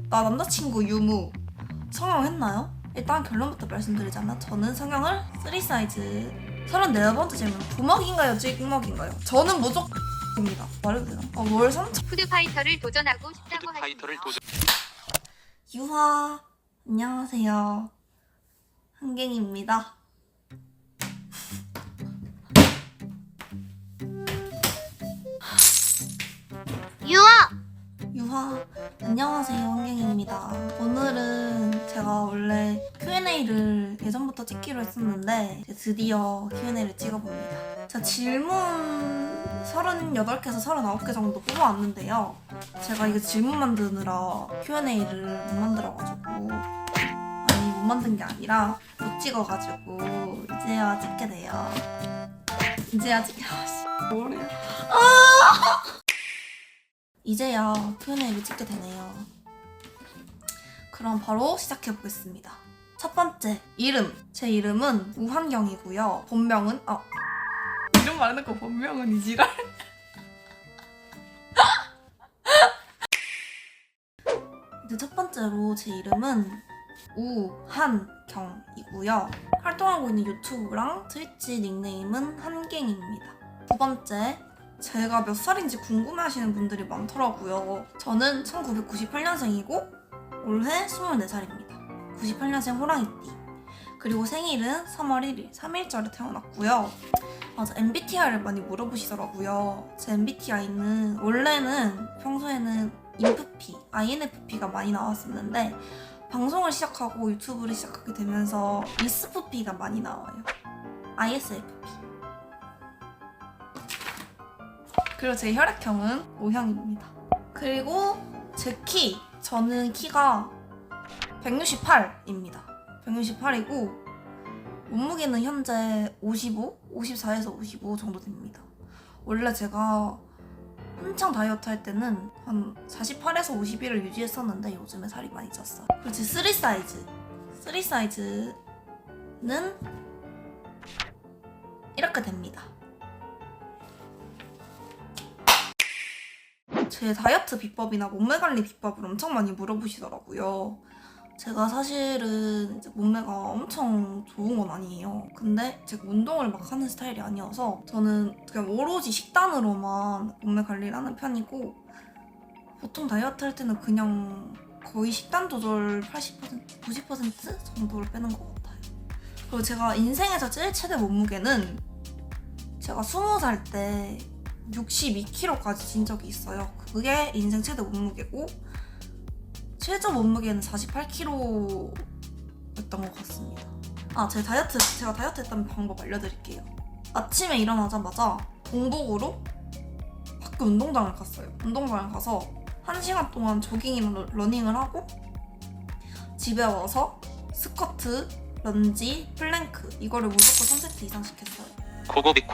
나 남자친구 유무 성형했나요? 일단 결론부터 말씀드리자면 저는 성형을 3사이즈 34번째 질문 부먹인가요? 찍먹인가요? 저는 무조건입니다. 말해도 되나? 월 3천 푸드파이터를 도전하고 싶다고 푸드파이터를 하시네요. 유화 안녕하세요. 한갱입니다. 유화 안녕하세요. 한갱입니다. 오늘은 제가 원래 Q&A를 예전부터 찍기로 했었는데 드디어 Q&A를 찍어봅니다. 제가 질문 38개에서 39개 정도 뽑아왔는데요. 제가 이거 질문 만드느라 Q&A를 못 만들어가지고 못 만든 게 아니라 못 찍어가지고 이제야 찍게 돼요. 이제야 찍게 뭐래? 이제야 Q&A를 찍게 되네요. 그럼 바로 시작해 보겠습니다. 첫 번째 이름. 제 이름은 우한경이고요. 본명은 이름 말해놓고 본명은 이지랄. 이제 첫 번째로 제 이름은 우한경이고요. 활동하고 있는 유튜브랑 트위치 닉네임은 한갱입니다. 두 번째, 제가 몇 살인지 궁금해하시는 분들이 많더라고요. 저는 1998년생이고 올해 24살입니다. 98년생 호랑이띠. 그리고 생일은 3월 1일, 3일절에 태어났고요. 맞아, MBTI를 많이 물어보시더라고요. 제 MBTI는 원래는 평소에는 INFP, INFP가 많이 나왔었는데 방송을 시작하고 유튜브를 시작하게 되면서 ISFP가 많이 나와요. ISFP. 그리고 제 혈액형은 O형입니다. 그리고 제 키, 저는 키가 168입니다. 168이고 몸무게는 현재 55, 54에서 55 정도 됩니다. 원래 제가 한창 다이어트 할 때는 한 48에서 51을 유지했었는데 요즘에 살이 많이 쪘어요. 그리고 제 3사이즈는 이렇게 됩니다. 제 다이어트 비법이나 몸매 관리 비법을 엄청 많이 물어보시더라고요. 제가 사실은 이제 몸매가 엄청 좋은 건 아니에요. 근데 제가 운동을 막 하는 스타일이 아니어서 저는 그냥 오로지 식단으로만 몸매 관리를 하는 편이고 보통 다이어트 할 때는 그냥 거의 식단 조절 80%, 90% 정도를 빼는 것 같아요. 그리고 제가 인생에서 제일 최대 몸무게는 제가 20살 때 62kg까지 찐 적이 있어요. 그게 인생 최대 몸무게고 최저 몸무게는 48kg였던 것 같습니다. 제가 다이어트 했던 방법 알려드릴게요. 아침에 일어나자마자 공복으로 밖에 운동장을 갔어요. 운동장을 가서 1시간 동안 조깅이나 러닝을 하고 집에 와서 스쿼트, 런지, 플랭크 이거를 무조건 3세트 이상씩 했어요. 코고빅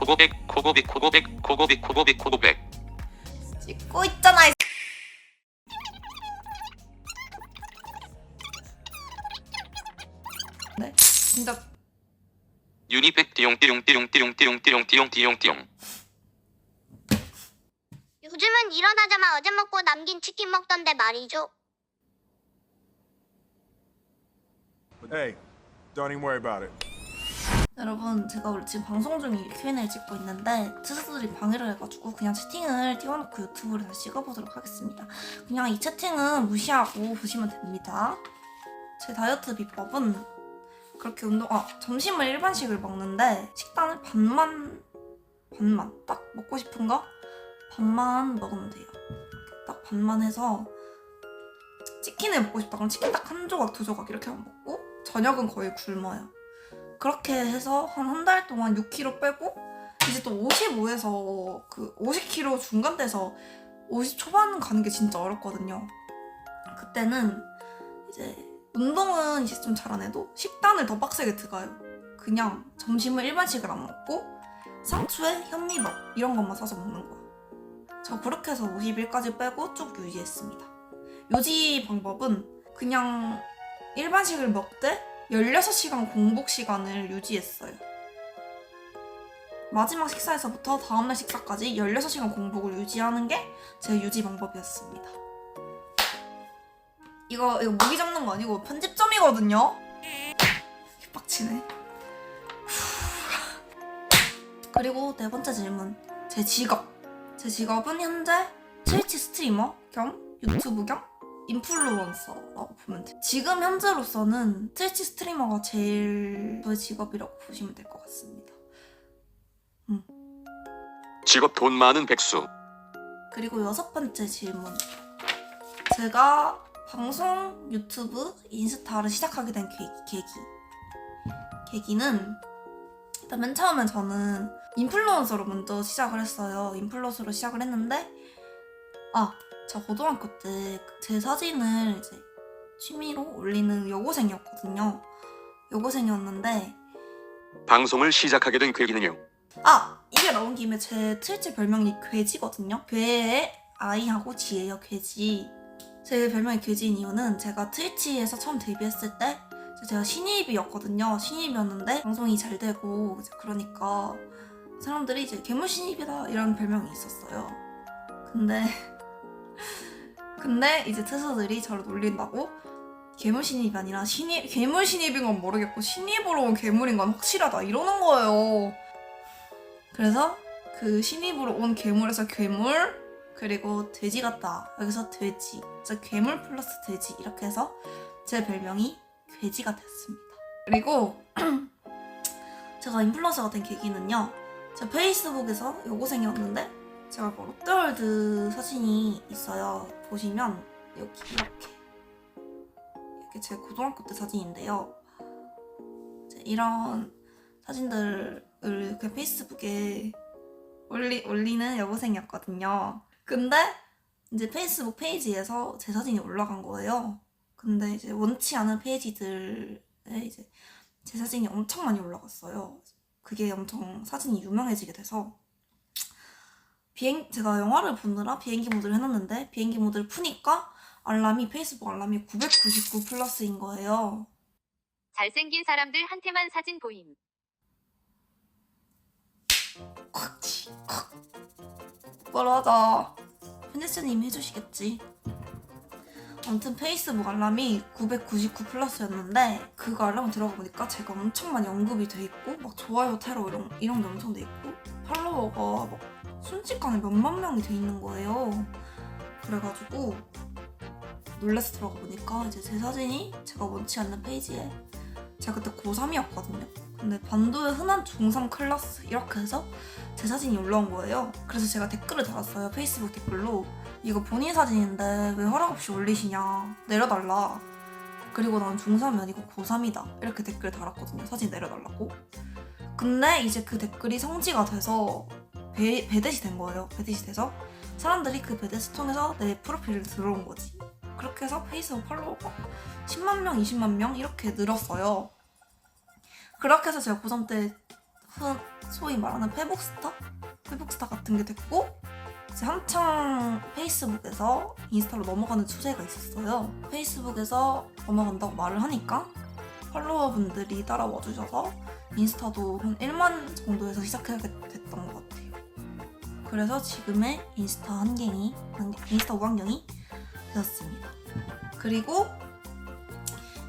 찍고 있잖아. 네, 진짜 유니백 띠용띠용띠용띠용띠용띠용띠용띠용띠용. 요즘은 일어나자마 어제 먹고 남긴 치킨 먹던데 말이죠. Hey, don't even worry about it. 여러분, 제가 원래 지금 방송 중에 Q&A 찍고 있는데 스스들이 방해를 해가지고 그냥 채팅을 띄워놓고 유튜브를 다시 찍어보도록 하겠습니다. 그냥 이 채팅은 무시하고 보시면 됩니다. 제 다이어트 비법은 그렇게 점심을 일반식을 먹는데 식단을 반만 딱 먹고 싶은 거 반만 먹으면 돼요. 딱 반만 해서 치킨을 먹고 싶다 그럼 치킨 딱 한 조각, 두 조각 이렇게만 먹고 저녁은 거의 굶어요. 그렇게 해서 한 달 동안 6kg 빼고 이제 또 55에서 그 50kg 중간대에서 50 초반 가는 게 진짜 어렵거든요. 그때는 이제 운동은 이제 좀 잘 안 해도 식단을 더 빡세게 들어가요. 그냥 점심을 일반식을 안 먹고 상추에 현미밥 이런 것만 싸서 먹는 거야. 저 그렇게 해서 50일까지 빼고 쭉 유지했습니다. 유지 방법은 그냥 일반식을 먹되 16시간 공복 시간을 유지했어요. 마지막 식사에서부터 다음날 식사까지 16시간 공복을 유지하는 게 제 유지 방법이었습니다. 이거 모기 잡는 거 아니고 편집점이거든요. 빡치네. 그리고 네 번째 질문. 제 직업. 제 직업은 현재 트위치 스트리머 겸 유튜브 겸 인플루언서라고 보면 돼요. 지금 현재로서는 트위치 스트리머가 제일 저의 직업이라고 보시면 될 것 같습니다. 직업 돈 많은 백수. 그리고 여섯 번째 질문. 제가 방송, 유튜브, 인스타를 시작하게 된 계기는 일단 맨 처음에 저는 인플루언서로 먼저 시작을 했어요. 인플루언서로 시작을 했는데 저 고등학교 때 제 사진을 이제 취미로 올리는 여고생이었거든요. 여고생이었는데 방송을 시작하게 된 계기는요. 이게 나온 김에 제 트위치 별명이 괴지거든요. 괴의 아이하고 지예요. 괴지. 제 별명이 괴지인 이유는 제가 트위치에서 처음 데뷔했을 때 제가 신입이었거든요. 신입이었는데 방송이 잘 되고 이제 그러니까 사람들이 이제 괴물 신입이다 이런 별명이 있었어요. 근데 이제 트수들이 저를 놀린다고 괴물 신입이 아니라 괴물 신입인 건 모르겠고 신입으로 온 괴물인 건 확실하다 이러는 거예요. 그래서 그 신입으로 온 괴물에서 괴물 그리고 돼지 같다 여기서 돼지 그래서 괴물 플러스 돼지 이렇게 해서 제 별명이 괴지가 됐습니다. 그리고 제가 인플루언서가 된 계기는요. 제가 페이스북에서 여고생이었는데 제가 롯데월드 사진이 있어요. 보시면 여기 이렇게 제 고등학교 때 사진인데요. 이런 사진들을 그냥 페이스북에 올리는 여고생이었거든요. 근데 이제 페이스북 페이지에서 제 사진이 올라간 거예요. 근데 이제 원치 않은 페이지들에 이제 제 사진이 엄청 많이 올라갔어요. 그게 엄청 사진이 유명해지게 돼서 제가 영화를 보느라 비행기 모드를 해놨는데 비행기 모드를 푸니까 페이스북 알람이 999 플러스인 거예요. 잘생긴 사람들한테만 사진 보임. 똑바로 하자. 편집자님이 해주시겠지. 아무튼 페이스북 알람이 999 플러스였는데 그거 알람 들어가 보니까 제가 엄청 많이 언급이 돼 있고 막 좋아요, 테러 이런 게 엄청 돼 있고 팔로워가 막 순식간에 몇만 명이 돼 있는 거예요. 그래가지고 놀라서 들어가 보니까 이제 제 사진이 제가 원치 않는 페이지에 제가 그때 고3이었거든요. 근데 반도의 흔한 중3 클래스 이렇게 해서 제 사진이 올라온 거예요. 그래서 제가 댓글을 달았어요. 페이스북 댓글로 이거 본인 사진인데 왜 허락 없이 올리시냐 내려달라. 그리고 난 중3이 아니고 고3이다 이렇게 댓글 달았거든요. 사진 내려달라고. 근데 이제 그 댓글이 성지가 돼서 배댓이 된 거예요. 배댓이 돼서 사람들이 그 배댓을 통해서 내 프로필을 들어온 거지. 그렇게 해서 페이스북 팔로워가 10만 명, 20만 명 이렇게 늘었어요. 그렇게 해서 제가 고3 때 소위 말하는 페북스타 같은 게 됐고 이제 한창 페이스북에서 인스타로 넘어가는 추세가 있었어요. 페이스북에서 넘어간다고 말을 하니까 팔로워분들이 따라와 주셔서 인스타도 한 1만 정도에서 시작하게 됐던 것 같아요. 그래서 지금의 인스타 5환경이 되었습니다. 그리고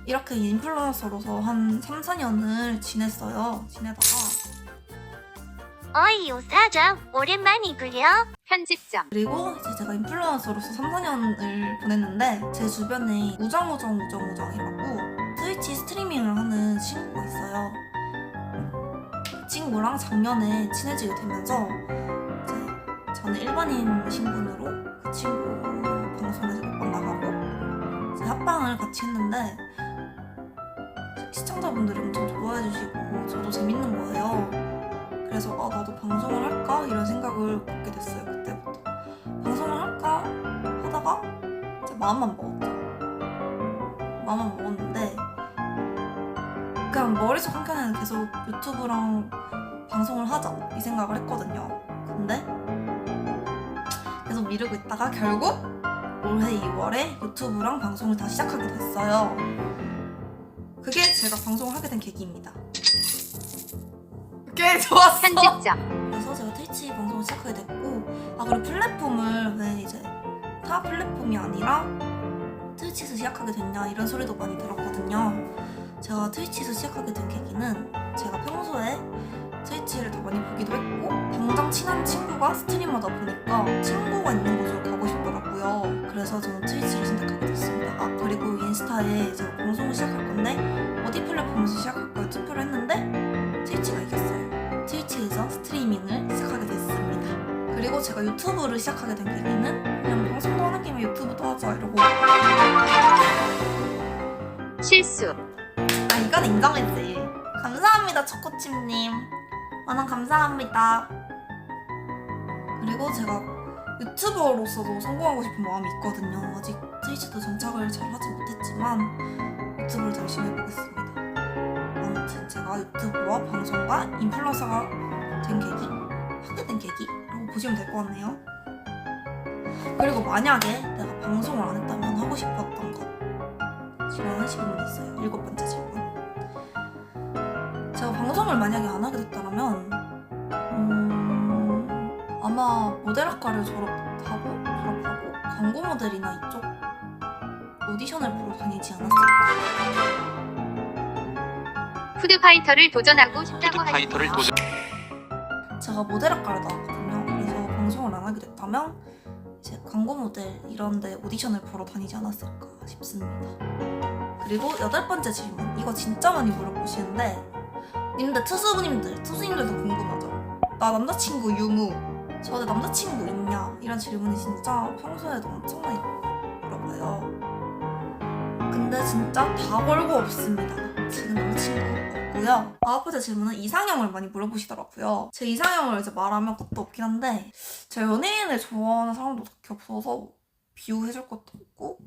이렇게 인플루언서로서 한 3, 4년을 지냈어요. 지내다가 어이 요사자 오랜만이구려. 편집점. 그리고 이제 제가 인플루언서로서 3, 4년을 보냈는데 제 주변에 우정이라고 트위치 스트리밍을 하는 친구가 있어요. 그 친구랑 작년에 친해지게 되면서 이제 저는 일반인 신분으로 그 친구 방송에서 몇 번 나가고 이제 합방을 같이 했는데 시청자분들이 엄청 좋아해 주시고 저도 재밌는 거예요. 그래서 나도 방송을 할까? 이런 생각을 갖게 됐어요. 그때부터 방송을 할까? 하다가 이제 마음만 먹었는데 그냥 머릿속 한켠에는 계속 유튜브랑 방송을 하자 이 생각을 했거든요. 근데 계속 미루고 있다가 결국 올해 2월에 유튜브랑 방송을 다시 시작하게 됐어요. 그게 제가 방송을 하게 된 계기입니다. 꽤 좋았어. 편집점. 그래서 제가 트위치 방송을 시작하게 됐고 그리고 플랫폼을 왜 이제 타 플랫폼이 아니라 트위치에서 시작하게 됐냐 이런 소리도 많이 들었거든요. 제가 트위치에서 시작하게 된 계기는 제가 평소에 트위치를 더 많이 보기도 했고 당장 친한 친구가 스트리머다 보니까 친구가 있는 곳으로 가고 싶더라고요. 그래서 저는 트위치를 선택하게 됐습니다. 아 그리고 인스타에 제가 방송을 시작할 건데 어디 플랫폼에서 시작할까요? 투표를 했는데 트위치가 이겼어요. 트위치에서 스트리밍을 시작하게 됐습니다. 그리고 제가 유튜브를 시작하게 된 계기는 그냥 방송도 하는 김에 유튜브도 하자 이러고 실수. 아 이건 인정이지. 감사합니다 초코칩님. 만원 감사합니다. 그리고 제가 유튜버로서도 성공하고 싶은 마음이 있거든요. 아직 트위치도 정착을 잘 하지 못했지만 유튜브를 더 열심히 해보겠습니다. 아무튼 제가 유튜브와 방송과 인플루언서가 된 계기, 하게 된 계기라고 보시면 될 것 같네요. 그리고 만약에 내가 방송을 안 했다면 하고 싶었던 것 질문하신 분이 있어요. 7번째 질문. 제가 방송을 만약에 안 하게 됐다면 아마 모델학과를 졸업하고 광고 모델이나 이쪽 오디션을 보러 다니지 않았을까. 푸드파이터를 도전하고 싶다고 파이터를 하시네요. 도전. 제가 모델학과를 나왔거든요. 그래서 방송을 안 하게 됐다면 이제 광고 모델 이런데 오디션을 보러 다니지 않았을까 싶습니다. 그리고 8번째 질문. 이거 진짜 많이 물어보시는데 님들 투수님들도 궁금하죠? 나 남자친구 유무, 저한테 남자친구 있냐? 이런 질문이 진짜 평소에도 엄청 많이 물어봐요. 근데 진짜 다 걸고 없습니다. 지금 남자친구 없고요. 9번째 질문은 이상형을 많이 물어보시더라고요. 제 이상형을 이제 말하면 끝도 없긴 한데 제가 연예인을 좋아하는 사람도 딱히 없어서 비유해줄 것도 없고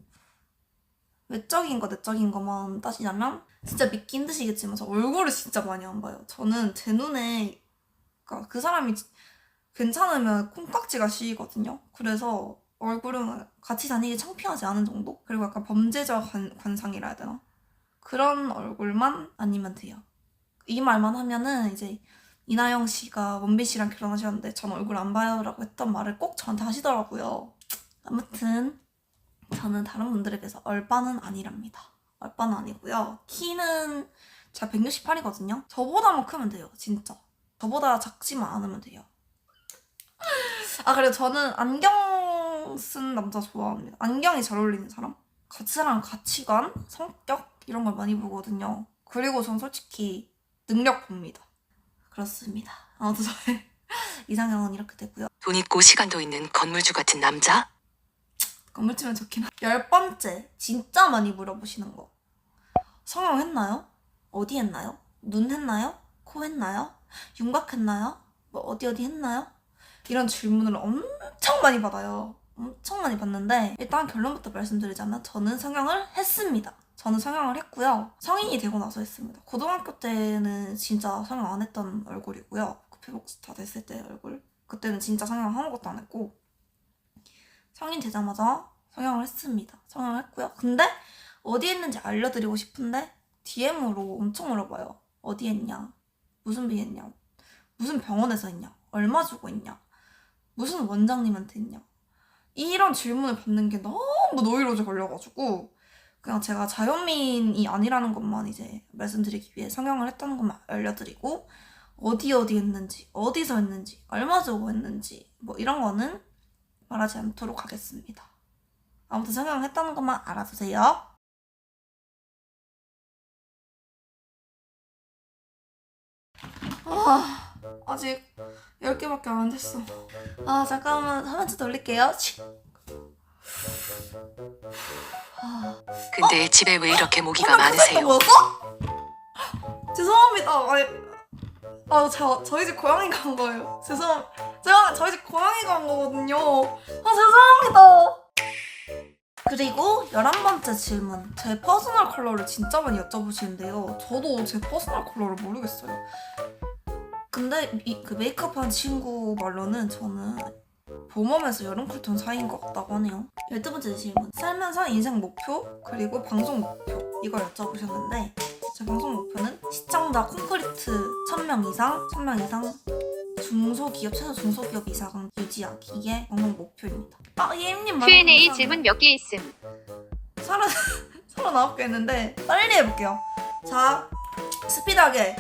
외적인 거 내적인 것만 따지자면 진짜 믿기 힘드시겠지만 저 얼굴을 진짜 많이 안 봐요. 저는 제 눈에 그러니까 그 사람이 괜찮으면 콩깍지가 씌이거든요. 그래서 얼굴은 같이 다니기 창피하지 않은 정도? 그리고 약간 범죄자 관상이라 해야 되나? 그런 얼굴만 아니면 돼요. 이 말만 하면은 이제 이나영 씨가 원빈 씨랑 결혼하셨는데 전 얼굴 안 봐요 라고 했던 말을 꼭 저한테 하시더라고요. 아무튼 저는 다른 분들에 비해서 얼빠는 아니랍니다. 얼빠는 아니고요. 키는 제가 168이거든요. 저보다만 크면 돼요. 진짜. 저보다 작지만 않으면 돼요. 아 그리고 저는 안경 쓴 남자 좋아합니다. 안경이 잘 어울리는 사람? 사람 가치관, 성격 이런 걸 많이 보거든요. 그리고 전 솔직히 능력 봅니다. 그렇습니다. 아무튼 저의 이상형은 이렇게 되고요. 돈 있고 시간도 있는 건물주 같은 남자? 건물주면 좋긴 하. 10번째 진짜 많이 물어보시는 거. 성형 했나요? 어디 했나요? 눈 했나요? 코 했나요? 윤곽 했나요? 뭐 어디 했나요? 이런 질문을 엄청 많이 받아요. 엄청 많이 받는데 일단 결론부터 말씀드리자면 저는 성형을 했습니다. 저는 성형을 했고요. 성인이 되고 나서 했습니다. 고등학교 때는 진짜 성형 안 했던 얼굴이고요. 구피복스 다 됐을 때 얼굴. 그때는 진짜 성형 아무것도 안 했고 성인 되자마자 성형을 했습니다. 성형을 했고요. 근데 어디 했는지 알려드리고 싶은데 DM으로 엄청 물어봐요. 어디 했냐? 무슨 비 했냐? 무슨 병원에서 했냐? 얼마 주고 했냐? 무슨 원장님한테 했냐? 이런 질문을 받는 게 너무 노이로제 걸려가지고 그냥 제가 자연민이 아니라는 것만 이제 말씀드리기 위해 성형을 했다는 것만 알려드리고 어디 했는지, 어디서 했는지, 얼마 주고 했는지 뭐 이런 거는 말하지 않도록 하겠습니다. 아무튼 성형을 했다는 것만 알아두세요. 아직 10개밖에 안 됐어. 잠깐만 화면 좀 돌릴게요. 근데 집에 왜 이렇게 모기가 많으세요? 뭐였어? 죄송합니다. 저희 집 고양이 간 거예요. 제가 저희 집 고양이 간 거거든요. 죄송합니다. 그리고 11번째 질문. 제 퍼스널 컬러를 진짜 많이 여쭤보시는데요. 저도 제 퍼스널 컬러를 모르겠어요. 근데 그 메이크업한 친구 말로는 저는 봄웜에서 여름 쿨톤 사이인 것 같다고 하네요. 12번째 질문. 살면서 인생 목표 그리고 방송 목표 이걸 여쭤보셨는데 제 방송 목표는 시청자 콘크리트 1000명 이상 중소기업 최소 중소기업 이상 유지하기 이게 방송 목표입니다. 예임님 Q&A 질문 몇 개 있음. 39개 했는데 빨리 해볼게요. 자, 스피드하게.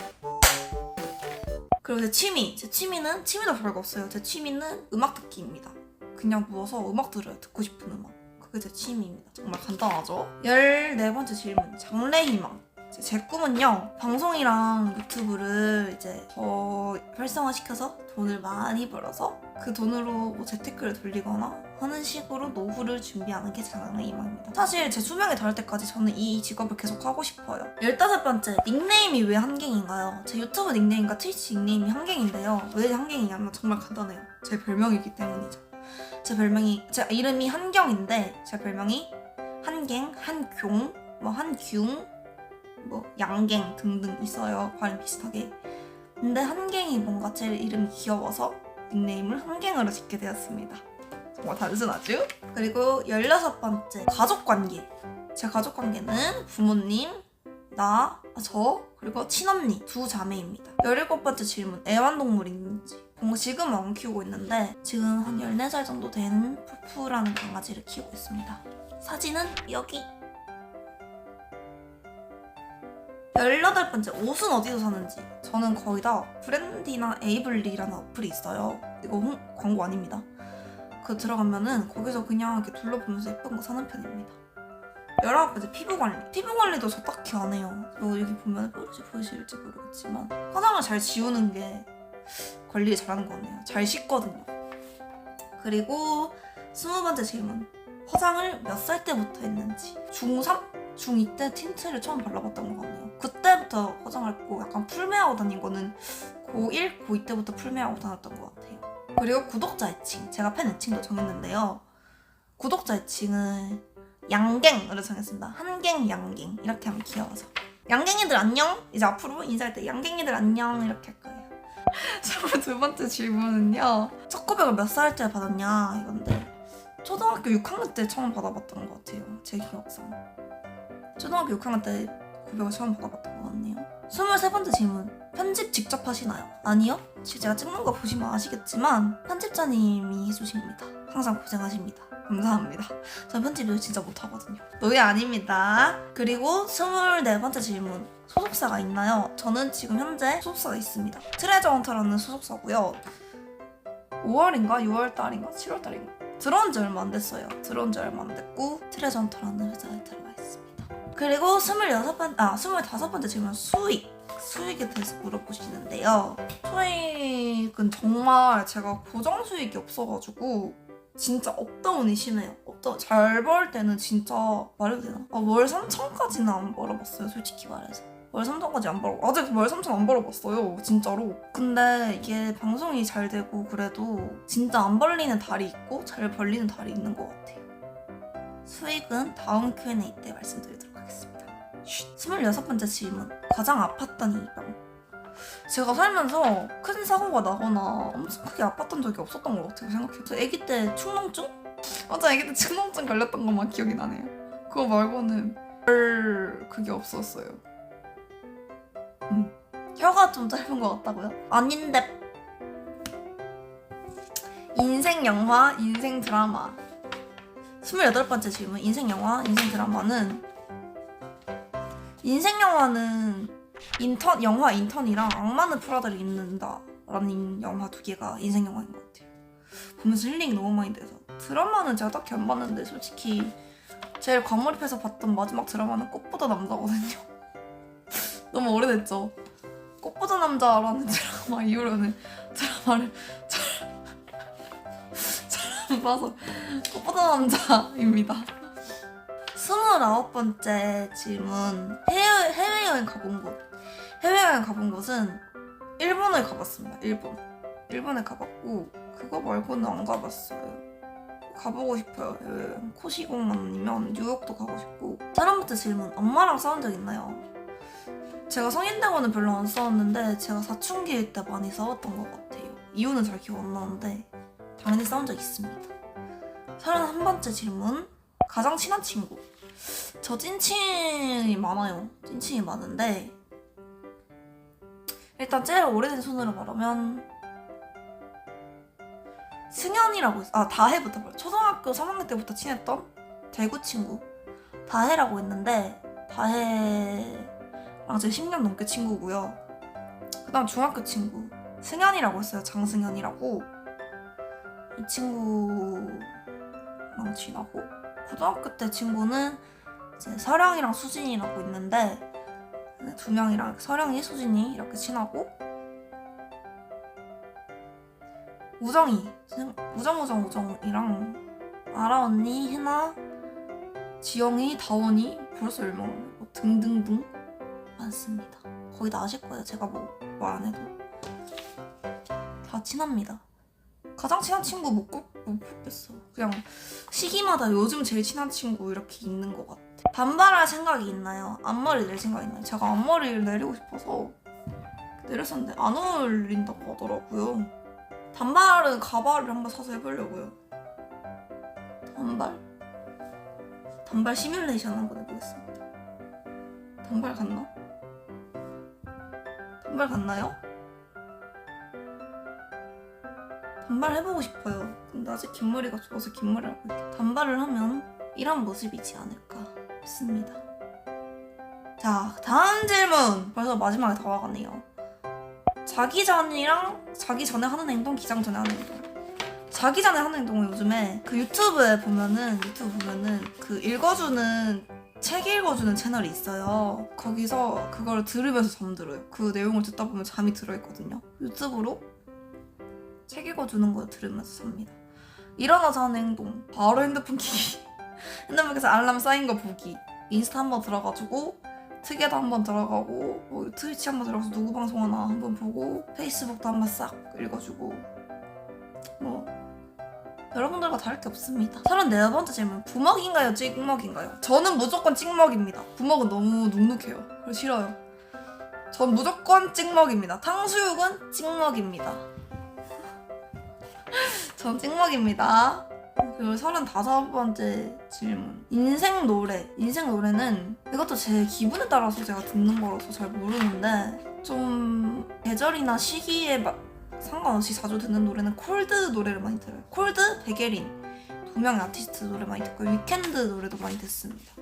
그리고 제 취미는 취미도 별거 없어요. 제 취미는 음악 듣기입니다. 그냥 누워서 음악 들어요. 듣고 싶은 음악. 그게 제 취미입니다. 정말 간단하죠? 14번째 질문. 장래희망. 제 꿈은요, 방송이랑 유튜브를 이제 더 활성화시켜서 돈을 많이 벌어서 그 돈으로 뭐 재테크를 돌리거나 하는 식으로 노후를 준비하는 게 장래희망입니다. 사실 제 수명이 닿을 때까지 저는 이 직업을 계속 하고 싶어요. 15번째, 닉네임이 왜 한갱인가요? 제 유튜브 닉네임과 트위치 닉네임이 한갱인데요. 왜 한갱이냐면 정말 간단해요. 제 별명이기 때문이죠. 제 이름이 한경인데 제 별명이 한갱, 한경, 뭐 한균, 뭐 양갱 등등 있어요. 발음 비슷하게. 근데 한갱이 뭔가 제 이름이 귀여워서 닉네임을 한갱으로 짓게 되었습니다. 정말 단순하죠? 그리고 16번째, 가족관계. 제 가족관계는 부모님, 저, 그리고 친언니 두 자매입니다. 17번째 질문, 애완동물이 있는지. 지금은 안 키우고 있는데 지금 한 14살 정도 된 푸푸라는 강아지를 키우고 있습니다. 사진은 여기. 18번째, 옷은 어디서 사는지. 저는 거의 다 브랜디나 에이블리라는 어플이 있어요. 이거 광고 아닙니다. 그 들어가면은 거기서 그냥 이렇게 둘러보면서 예쁜 거 사는 편입니다. 19번째, 피부관리. 피부관리도 저 딱히 안 해요. 여기 보면 보이실지 모르겠지만 화장을 잘 지우는 게 관리를 잘하는 것 같네요. 잘 씻거든요. 그리고 20번째 질문. 화장을 몇 살 때부터 했는지. 중3? 중2 때 틴트를 처음 발라봤던 것 같네요. 그때부터 화장을 했고 약간 풀메하고 다닌 거는 고1, 고2 때부터 풀메하고 다녔던 것 같아요. 그리고 구독자 애칭. 제가 팬 애칭도 정했는데요. 구독자 애칭은 양갱으로 정했습니다. 한갱, 양갱. 이렇게 하면 귀여워서. 양갱이들 안녕? 이제 앞으로 인사할 때 양갱이들 안녕 이렇게 할 거예요. 22번째 질문은요. 첫 고백을 몇 살 때 받았냐 이건데 초등학교 6학년 때 처음 받아봤던 것 같아요. 제 기억상. 초등학교 6학년 때 고백을 처음 받아봤던 것 같네요. 23번째 질문. 편집 직접 하시나요? 아니요. 제가 찍는 거 보시면 아시겠지만 편집자님이 해주십니다. 항상 고생하십니다. 감사합니다. 전 편집을 진짜 못하거든요. 노예 아닙니다. 그리고 24번째 질문. 소속사가 있나요? 저는 지금 현재 소속사가 있습니다. 트레저 헌터라는 소속사고요. 5월인가 6월달인가 7월달인가 들어온 지 얼마 안 됐어요. 들어온 지 얼마 안 됐고 트레저 헌터라는 회사에 들어가 있습니다. 그리고 25번째 질문. 수익에 대해서 물어보시는데요. 수익은 정말 제가 고정 수익이 없어가지고 진짜 업다운이 심해요. 잘 벌 때는 진짜 말해도 되나? 월 3천까지는 안 벌어봤어요. 솔직히 말해서. 월 3천까지 안 벌어. 아직 월 3천 안 벌어봤어요. 진짜로. 근데 이게 방송이 잘 되고 그래도 진짜 안 벌리는 달이 있고 잘 벌리는 달이 있는 것 같아요. 수익은 다음 Q&A 때 말씀드리도록 하겠습니다. 26번째 질문. 가장 아팠던 입양. 제가 살면서 큰 사고가 나거나 엄청 크게 아팠던 적이 없었던 것 같아요. 생각해요. 저 아기 때 축농증? 맞아, 아기 때 축농증 걸렸던 것만 기억이 나네요. 그거 말고는 별 그게 없었어요. 혀가 좀 짧은 것 같다고요? 아닌데. 인생 영화, 인생 드라마. 28번째 질문. 인생 영화, 인생 드라마는 인생 영화는 영화 인턴이랑 악마는 프라다를 입는다 라는 영화 두 개가 인생 영화인 것 같아요. 보면서 힐링이 너무 많이 돼서. 드라마는 제가 딱히 안 봤는데 솔직히 제일 과몰입해서 봤던 마지막 드라마는 꽃보다 남자거든요. 너무 오래됐죠? 꽃보다 남자라는 드라마 이후로는 드라마를 잘 안 봐서 꽃보다 남자입니다. 29번째 질문. 해외여행 가본 곳. 해외여행 가본 곳은 일본을 가봤습니다. 일본에 가봤고 그거 말고는 안 가봤어요. 가보고 싶어요. 해외여행. 코시공 아니면 뉴욕도 가고 싶고. 30번째 질문. 엄마랑 싸운 적 있나요? 제가 성인 되고는 별로 안 싸웠는데 제가 사춘기일 때 많이 싸웠던 것 같아요. 이유는 잘 기억 안 나는데 당연히 싸운 적 있습니다. 31번째 질문. 가장 친한 친구. 저 찐친이 많아요. 찐친이 많은데 일단 제일 오래된 순으로 말하면 승현이라고 있어요. 다혜부터 말해요. 초등학교 3학년 때부터 친했던 대구 친구 다혜라고 있는데 다혜랑 제 10년 넘게 친구고요. 그 다음 중학교 친구 승현이라고 있어요. 장승현이라고. 이 친구랑 친하고, 고등학교 때 친구는 이제 서령이랑 수진이라고 있는데 두 명이랑 서령이, 수진이 이렇게 친하고, 우정이랑 아라 언니, 혜나, 지영이, 다원이, 벌써 얼마나 등등등 많습니다. 거의 다 아실 거예요. 제가 뭐 말 안 해도 다 친합니다. 가장 친한 친구 못 뽑겠어. 그냥 시기마다 요즘 제일 친한 친구 이렇게 있는 것 같아. 반발할 생각이 있나요? 앞머리 낼 생각이 있나요? 제가 앞머리를 내리고 싶어서 내렸었는데 안 어울린다고 하더라고요. 단발은 가발을 한번 사서 해보려고요. 단발 시뮬레이션 한번 해보겠습니다. 단발 갔나? 단발 갔나요? 단발 해보고 싶어요. 근데 아직 긴 머리가 좋아서 긴 머리를 하고 있게. 단발을 하면 이런 모습이지 않을까 싶습니다. 자, 다음 질문. 벌써 마지막에 다 와가네요. 자기 전에 하는 행동, 기장 전에 하는 행동. 자기 전에 하는 행동은 요즘에 그 유튜브 보면은 그 책 읽어주는 채널이 있어요. 거기서 그걸 들으면서 잠들어요. 그 내용을 듣다 보면 잠이 들어있거든요. 유튜브로 책 읽어주는 거 들으면서 잡니다. 일어나서 하는 행동, 바로 핸드폰 키기. 핸드폰에서 알람 쌓인 거 보기. 인스타 한번 들어가지고 특이도 한번 들어가고, 뭐 트위치 한번 들어가서 누구 방송하나 한번 보고, 페이스북도 한번 싹 읽어주고. 뭐 여러분들과 다를 게 없습니다. 34번째 질문. 부먹인가요? 찍먹인가요? 저는 무조건 찍먹입니다. 부먹은 너무 눅눅해요. 그래서 싫어요. 전 무조건 찍먹입니다. 탕수육은 찍먹입니다. 전 찍먹입니다. 그리고 35번째 질문. 인생 노래는 이것도 제 기분에 따라서 제가 듣는 거라서 잘 모르는데, 좀 계절이나 시기에 상관없이 자주 듣는 노래는 콜드 노래를 많이 들어요. 콜드, 백예린 두 명의 아티스트 노래 많이 듣고, 위켄드 노래도 많이 듣습니다.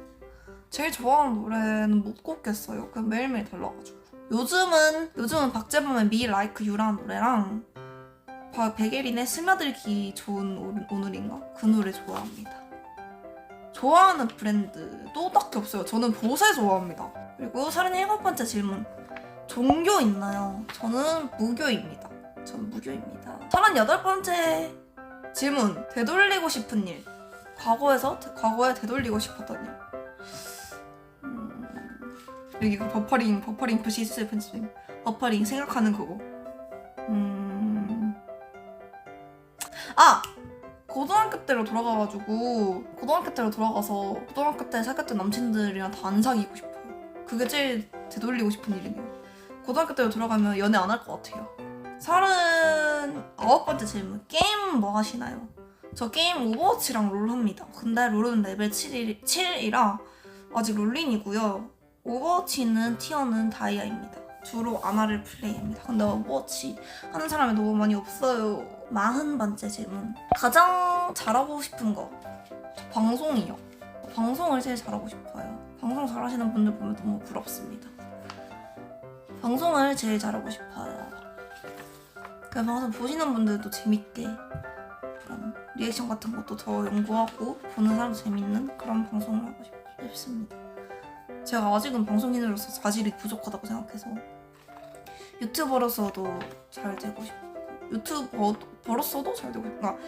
제일 좋아하는 노래는 못 꼽겠어요. 그냥 매일매일 달라가지고. 요즘은 박재범의 Me Like You라는 노래랑 백예린의 스며들기 좋은 오늘인가? 그 노래 좋아합니다. 좋아하는 브랜드도 딱히 없어요. 저는 보세 좋아합니다. 그리고 37번째 질문. 종교 있나요? 저는 무교입니다. 38번째 질문. 되돌리고 싶은 일. 과거에 되돌리고 싶었던 일. 여기 그 버퍼링 표시 있어요. 편집님. 버퍼링 생각하는 그거. 고등학교 때로 돌아가서 고등학교 때 사귀었던 남친들이랑 다 안 사귀고 싶어요. 그게 제일 되돌리고 싶은 일이네요. 고등학교 때로 돌아가면 연애 안 할 것 같아요. 39번째 질문. 게임 뭐 하시나요? 저 게임 오버워치랑 롤 합니다. 근데 롤은 레벨 7이라 아직 롤린이고요. 오버워치는 티어는 다이아입니다. 주로 아나를 플레이합니다. 근데 오버워치 하는 사람이 너무 많이 없어요. 40번째 질문. 가장 잘하고 싶은 거. 방송이요. 방송을 제일 잘하고 싶어요. 방송 잘하시는 분들 보면 너무 부럽습니다. 방송을 제일 잘하고 싶어요. 그 방송 보시는 분들도 재밌게 그런 리액션 같은 것도 더 연구하고 보는 사람도 재밌는 그런 방송을 하고 싶습니다. 제가 아직은 방송인으로서 자질이 부족하다고 생각해서 유튜버로서도 잘 되고 싶고, 유튜버로서도 잘 되고 싶고, 그러니까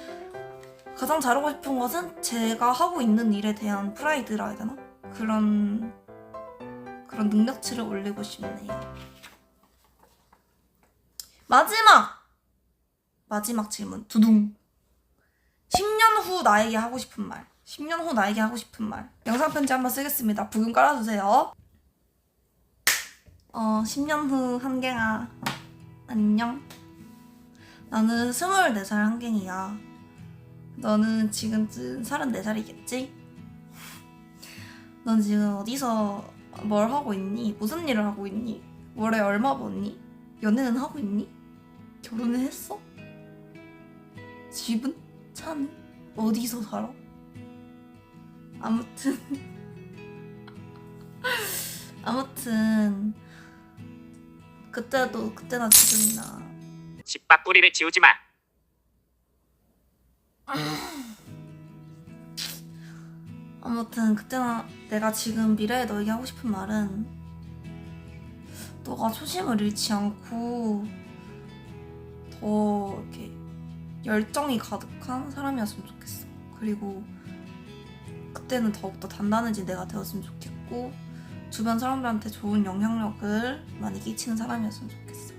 가장 잘하고 싶은 것은 제가 하고 있는 일에 대한 프라이드라 해야 되나? 그런 능력치를 올리고 싶네요. 마지막 질문. 두둥. 10년 후 나에게 하고 싶은 말. 10년 후 나에게 하고 싶은 말. 영상 편지 한번 쓰겠습니다. 부금 깔아주세요. 10년 후 한갱아, 안녕. 나는 24살 한갱이야. 너는 지금쯤 34살이겠지? 넌 지금 어디서 뭘 하고 있니? 무슨 일을 하고 있니? 월에 얼마 버니? 연애는 하고 있니? 결혼은 했어? 집은? 차는? 어디서 살아? 아무튼 아무튼 그때도 그때나 지금이나 집밥 뿌리를 지우지 마. 아무튼 그때나 내가 지금 미래에 너에게 하고 싶은 말은 너가 초심을 잃지 않고 더 이렇게 열정이 가득한 사람이었으면 좋겠어. 그리고 그때는 더욱더 단단해진 내가 되었으면 좋겠고 주변 사람들한테 좋은 영향력을 많이 끼치는 사람이었으면 좋겠어.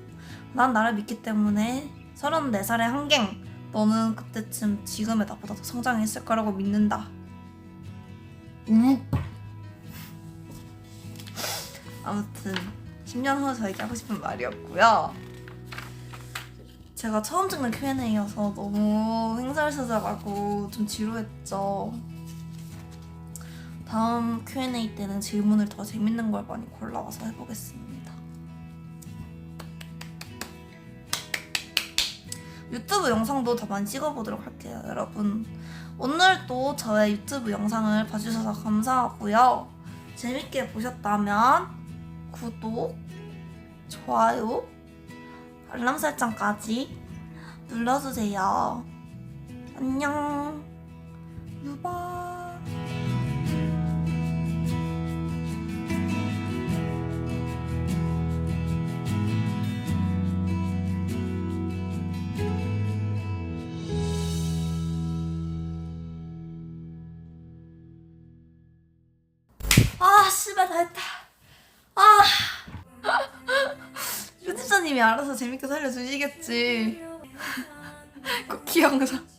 난 나를 믿기 때문에 34살의 한갱 너는 그때쯤 지금의 나보다 더 성장했을 거라고 믿는다. 아무튼 10년 후 저에게 하고 싶은 말이었고요. 제가 처음 찍는 Q&A여서 너무 횡설수설하고 좀 지루했죠. 다음 Q&A 때는 질문을 더 재밌는 걸 많이 골라와서 해보겠습니다. 유튜브 영상도 더 많이 찍어보도록 할게요, 여러분. 오늘도 저의 유튜브 영상을 봐주셔서 감사하고요. 재밌게 보셨다면 구독, 좋아요, 알람 설정까지 눌러주세요. 안녕, 유바. 아, 씨발 다 했다. 아. 편집자님이 알아서 재밌게 살려주시겠지. 쿠키 영상.